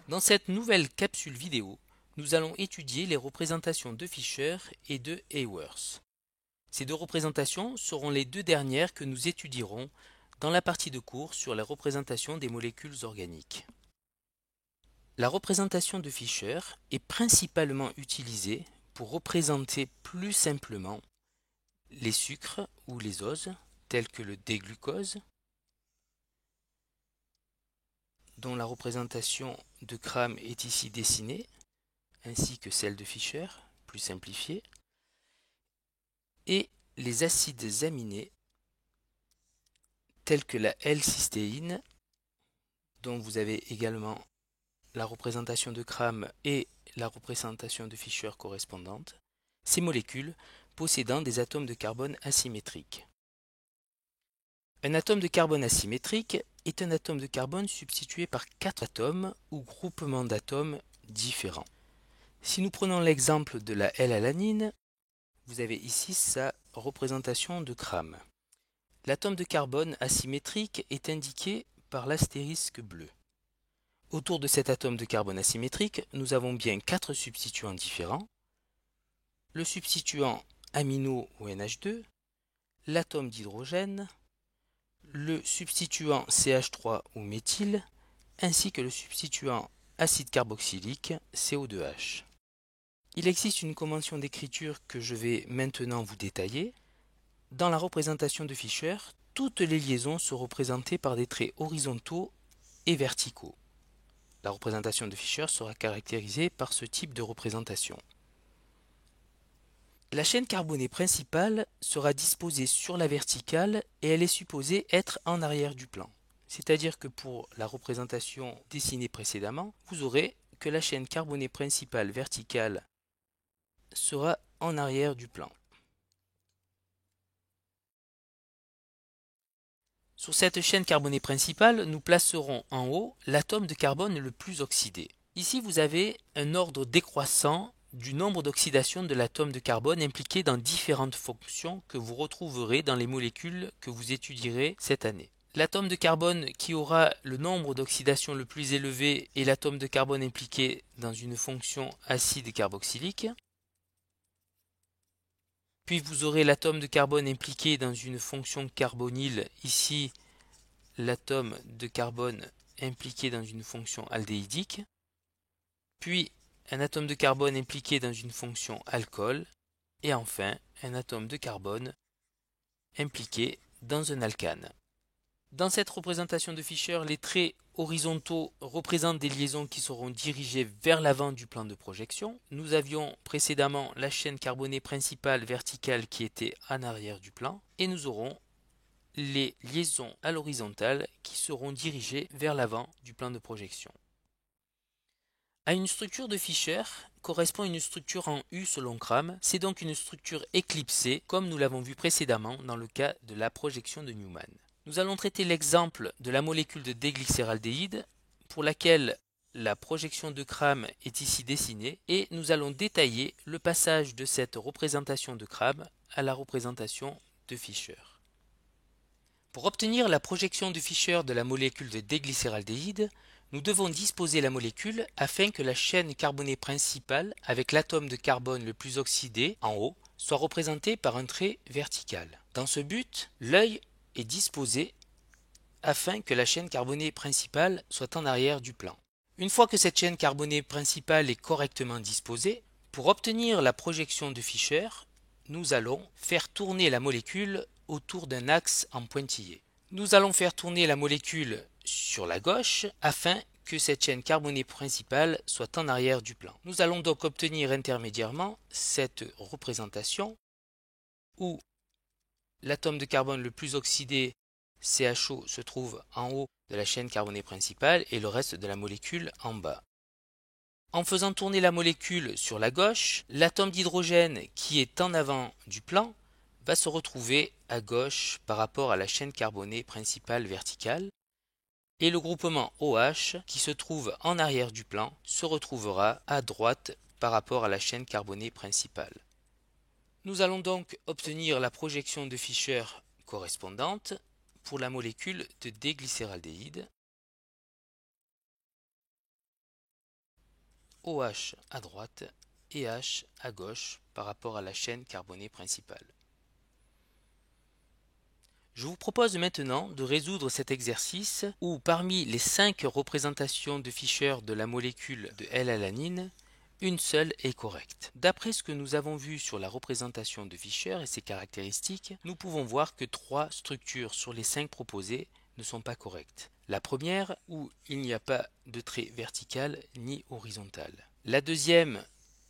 Dans cette nouvelle capsule vidéo, nous allons étudier les représentations de Fischer et de Haworth. Ces deux représentations seront les deux dernières que nous étudierons dans la partie de cours sur la représentation des molécules organiques. La représentation de Fischer est principalement utilisée pour représenter plus simplement les sucres ou les oses, tels que le D-glucose, dont la représentation de Cram est ici dessinée, ainsi que celle de Fischer, plus simplifiée, et les acides aminés, tels que la L-cystéine, dont vous avez également la représentation de Cram et la représentation de Fischer correspondante, ces molécules possédant des atomes de carbone asymétriques. Un atome de carbone asymétrique est un atome de carbone substitué par 4 atomes ou groupements d'atomes différents. Si nous prenons l'exemple de la L-alanine, vous avez ici sa représentation de Cram. L'atome de carbone asymétrique est indiqué par l'astérisque bleu. Autour de cet atome de carbone asymétrique, nous avons bien 4 substituants différents. Le substituant amino ou NH2, l'atome d'hydrogène, le substituant CH3 ou méthyle, ainsi que le substituant acide carboxylique CO2H. Il existe une convention d'écriture que je vais maintenant vous détailler. Dans la représentation de Fischer, toutes les liaisons sont représentées par des traits horizontaux et verticaux. La représentation de Fischer sera caractérisée par ce type de représentation. La chaîne carbonée principale sera disposée sur la verticale et elle est supposée être en arrière du plan. C'est-à-dire que pour la représentation dessinée précédemment, vous aurez que la chaîne carbonée principale verticale sera en arrière du plan. Sur cette chaîne carbonée principale, nous placerons en haut l'atome de carbone le plus oxydé. Ici, vous avez un ordre décroissant du nombre d'oxydations de l'atome de carbone impliqué dans différentes fonctions que vous retrouverez dans les molécules que vous étudierez cette année. L'atome de carbone qui aura le nombre d'oxydations le plus élevé est l'atome de carbone impliqué dans une fonction acide carboxylique. Puis vous aurez l'atome de carbone impliqué dans une fonction carbonyle, ici l'atome de carbone impliqué dans une fonction aldéhydique. Puis un atome de carbone impliqué dans une fonction alcool, et enfin un atome de carbone impliqué dans un alcane. Dans cette représentation de Fischer, les traits horizontaux représentent des liaisons qui seront dirigées vers l'avant du plan de projection. Nous avions précédemment la chaîne carbonée principale verticale qui était en arrière du plan, et nous aurons les liaisons à l'horizontale qui seront dirigées vers l'avant du plan de projection. À une structure de Fischer correspond une structure en U selon Cram, c'est donc une structure éclipsée comme nous l'avons vu précédemment dans le cas de la projection de Newman. Nous allons traiter l'exemple de la molécule de déglycéraldéhyde pour laquelle la projection de Cram est ici dessinée et nous allons détailler le passage de cette représentation de Cram à la représentation de Fischer. Pour obtenir la projection de Fischer de la molécule de déglycéraldéhyde, nous devons disposer la molécule afin que la chaîne carbonée principale avec l'atome de carbone le plus oxydé en haut soit représentée par un trait vertical. Dans ce but, l'œil est disposé afin que la chaîne carbonée principale soit en arrière du plan. Une fois que cette chaîne carbonée principale est correctement disposée, pour obtenir la projection de Fischer, nous allons faire tourner la molécule autour d'un axe en pointillé. Nous allons faire tourner la molécule sur la gauche afin que cette chaîne carbonée principale soit en arrière du plan. Nous allons donc obtenir intermédiairement cette représentation où l'atome de carbone le plus oxydé, CHO, se trouve en haut de la chaîne carbonée principale et le reste de la molécule en bas. En faisant tourner la molécule sur la gauche, l'atome d'hydrogène qui est en avant du plan va se retrouver à gauche par rapport à la chaîne carbonée principale verticale et le groupement OH qui se trouve en arrière du plan se retrouvera à droite par rapport à la chaîne carbonée principale. Nous allons donc obtenir la projection de Fischer correspondante pour la molécule de déglycéraldéhyde OH à droite et H à gauche par rapport à la chaîne carbonée principale. Je vous propose maintenant de résoudre cet exercice où parmi les 5 représentations de Fischer de la molécule de L-alanine, une seule est correcte. D'après ce que nous avons vu sur la représentation de Fischer et ses caractéristiques, nous pouvons voir que 3 structures sur les 5 proposées ne sont pas correctes. La première, où il n'y a pas de trait vertical ni horizontal. La deuxième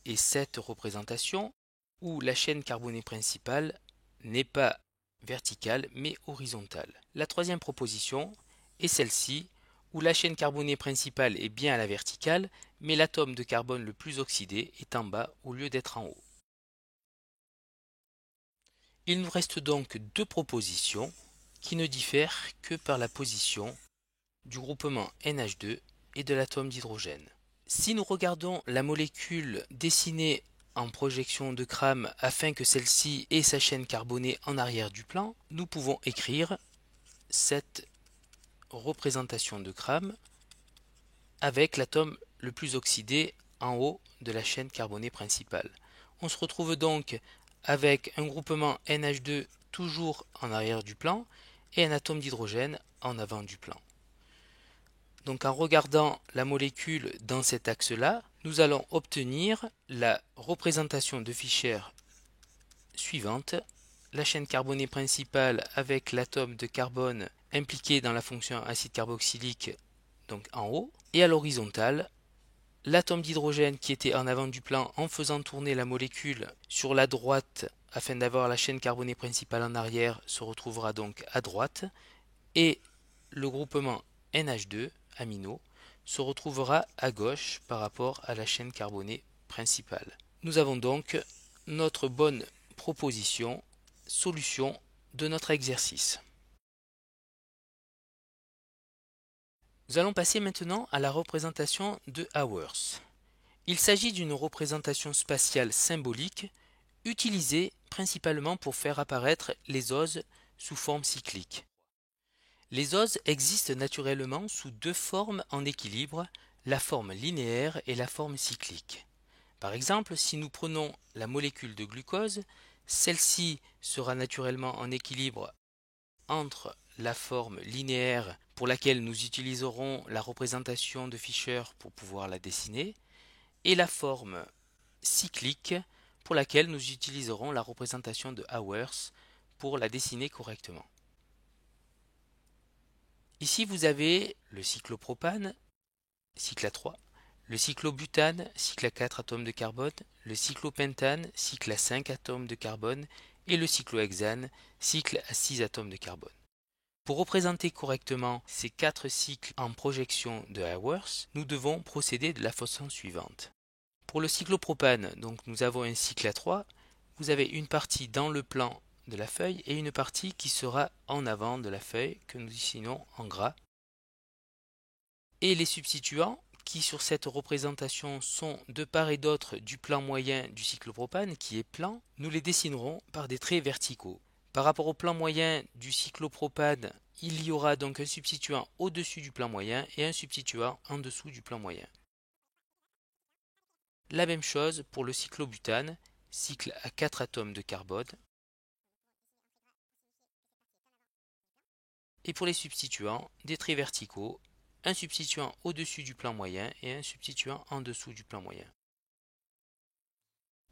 est cette représentation, où la chaîne carbonée principale n'est pas verticale mais horizontale. La troisième proposition est celle-ci, où la chaîne carbonée principale est bien à la verticale, mais l'atome de carbone le plus oxydé est en bas au lieu d'être en haut. Il nous reste donc 2 propositions qui ne diffèrent que par la position du groupement NH2 et de l'atome d'hydrogène. Si nous regardons la molécule dessinée en projection de Kram afin que celle-ci ait sa chaîne carbonée en arrière du plan, nous pouvons écrire cette représentation de Kram avec l'atome le plus oxydé en haut de la chaîne carbonée principale. On se retrouve donc avec un groupement NH2 toujours en arrière du plan et un atome d'hydrogène en avant du plan. Donc en regardant la molécule dans cet axe-là, nous allons obtenir la représentation de Fischer suivante. La chaîne carbonée principale avec l'atome de carbone impliqué dans la fonction acide carboxylique, donc en haut, et à l'horizontale, l'atome d'hydrogène qui était en avant du plan en faisant tourner la molécule sur la droite afin d'avoir la chaîne carbonée principale en arrière se retrouvera donc à droite, et le groupement NH2 amino se retrouvera à gauche par rapport à la chaîne carbonée principale. Nous avons donc notre bonne proposition, solution de notre exercice. Nous allons passer maintenant à la représentation de Haworth. Il s'agit d'une représentation spatiale symbolique utilisée principalement pour faire apparaître les oses sous forme cyclique. Les oses existent naturellement sous 2 formes en équilibre, la forme linéaire et la forme cyclique. Par exemple, si nous prenons la molécule de glucose, celle-ci sera naturellement en équilibre entre la forme linéaire pour laquelle nous utiliserons la représentation de Fischer pour pouvoir la dessiner, et la forme cyclique pour laquelle nous utiliserons la représentation de Haworth pour la dessiner correctement. Ici, vous avez le cyclopropane, cycle à 3, le cyclobutane, cycle à 4 atomes de carbone, le cyclopentane, cycle à 5 atomes de carbone, et le cyclohexane, cycle à 6 atomes de carbone. Pour représenter correctement ces 4 cycles en projection de Haworth, nous devons procéder de la façon suivante. Pour le cyclopropane, donc nous avons un cycle à 3, vous avez une partie dans le plan de la feuille et une partie qui sera en avant de la feuille que nous dessinons en gras. Et les substituants qui sur cette représentation sont de part et d'autre du plan moyen du cyclopropane qui est plan, nous les dessinerons par des traits verticaux. Par rapport au plan moyen du cyclopropane, il y aura donc un substituant au-dessus du plan moyen et un substituant en dessous du plan moyen. La même chose pour le cyclobutane, cycle à 4 atomes de carbone. Et pour les substituants, des traits verticaux, un substituant au-dessus du plan moyen et un substituant en dessous du plan moyen.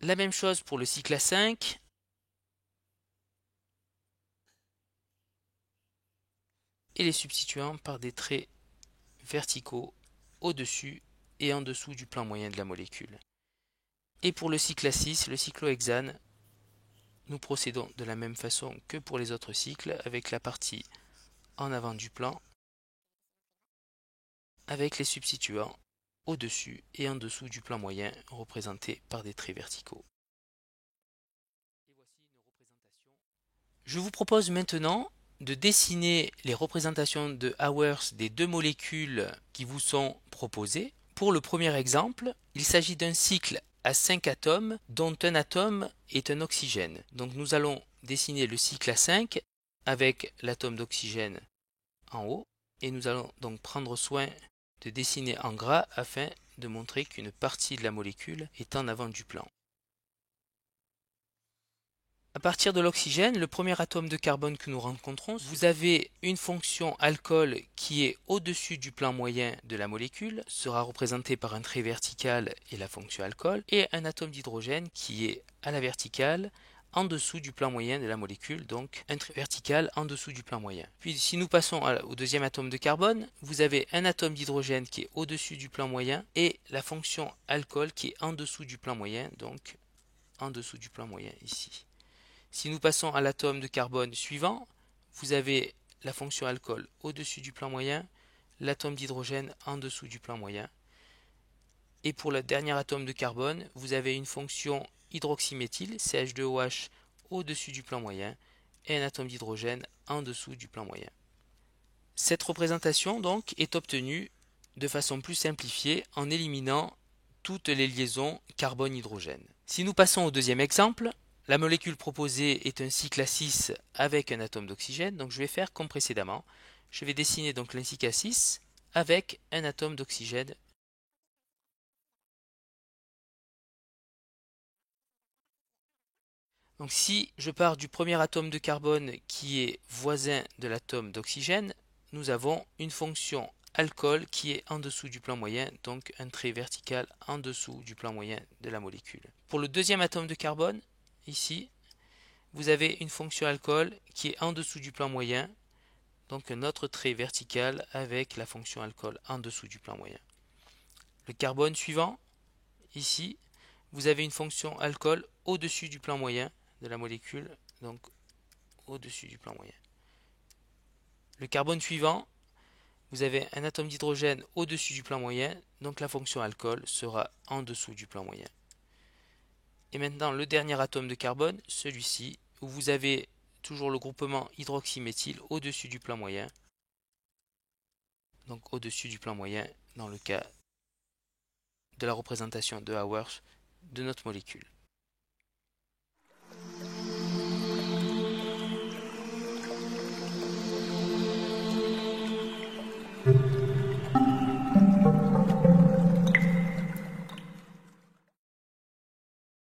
La même chose pour le cycle à 5. Et les substituants par des traits verticaux au-dessus et en dessous du plan moyen de la molécule. Et pour le cycle à 6, le cyclohexane, nous procédons de la même façon que pour les autres cycles avec la partie en avant du plan avec les substituants au-dessus et en dessous du plan moyen représentés par des traits verticaux. Et voici une représentation. Je vous propose maintenant de dessiner les représentations de Haworth des 2 molécules qui vous sont proposées. Pour le premier exemple, il s'agit d'un cycle à 5 atomes dont un atome est un oxygène. Donc nous allons dessiner le cycle à 5 avec l'atome d'oxygène en haut et nous allons donc prendre soin de dessiner en gras afin de montrer qu'une partie de la molécule est en avant du plan. À partir de l'oxygène, le premier atome de carbone que nous rencontrons, vous avez une fonction alcool qui est au-dessus du plan moyen de la molécule, sera représentée par un trait vertical et la fonction alcool, et un atome d'hydrogène qui est à la verticale, en dessous du plan moyen de la molécule, donc un trait vertical en dessous du plan moyen. Puis si nous passons au deuxième atome de carbone, vous avez un atome d'hydrogène qui est au-dessus du plan moyen et la fonction alcool qui est en dessous du plan moyen, donc en dessous du plan moyen ici. Si nous passons à l'atome de carbone suivant, vous avez la fonction alcool au-dessus du plan moyen, l'atome d'hydrogène en dessous du plan moyen. Et pour le dernier atome de carbone, vous avez une fonction hydroxyméthyle, CH2OH, au-dessus du plan moyen et un atome d'hydrogène en dessous du plan moyen. Cette représentation donc est obtenue de façon plus simplifiée en éliminant toutes les liaisons carbone-hydrogène. Si nous passons au deuxième exemple, la molécule proposée est un cycle à 6 avec un atome d'oxygène, donc je vais faire comme précédemment. Je vais dessiner donc un cycle à 6 avec un atome d'oxygène. Donc si je pars du premier atome de carbone qui est voisin de l'atome d'oxygène, nous avons une fonction alcool qui est en dessous du plan moyen, donc un trait vertical en dessous du plan moyen de la molécule. Pour le deuxième atome de carbone, ici, vous avez une fonction alcool qui est en dessous du plan moyen, donc un autre trait vertical avec la fonction alcool en dessous du plan moyen. Le carbone suivant, ici, vous avez une fonction alcool au-dessus du plan moyen de la molécule, donc au-dessus du plan moyen. Le carbone suivant, vous avez un atome d'hydrogène au-dessus du plan moyen, donc la fonction alcool sera en dessous du plan moyen. Et maintenant le dernier atome de carbone, celui-ci, où vous avez toujours le groupement hydroxyméthyle au-dessus du plan moyen, donc au-dessus du plan moyen dans le cas de la représentation de Haworth de notre molécule.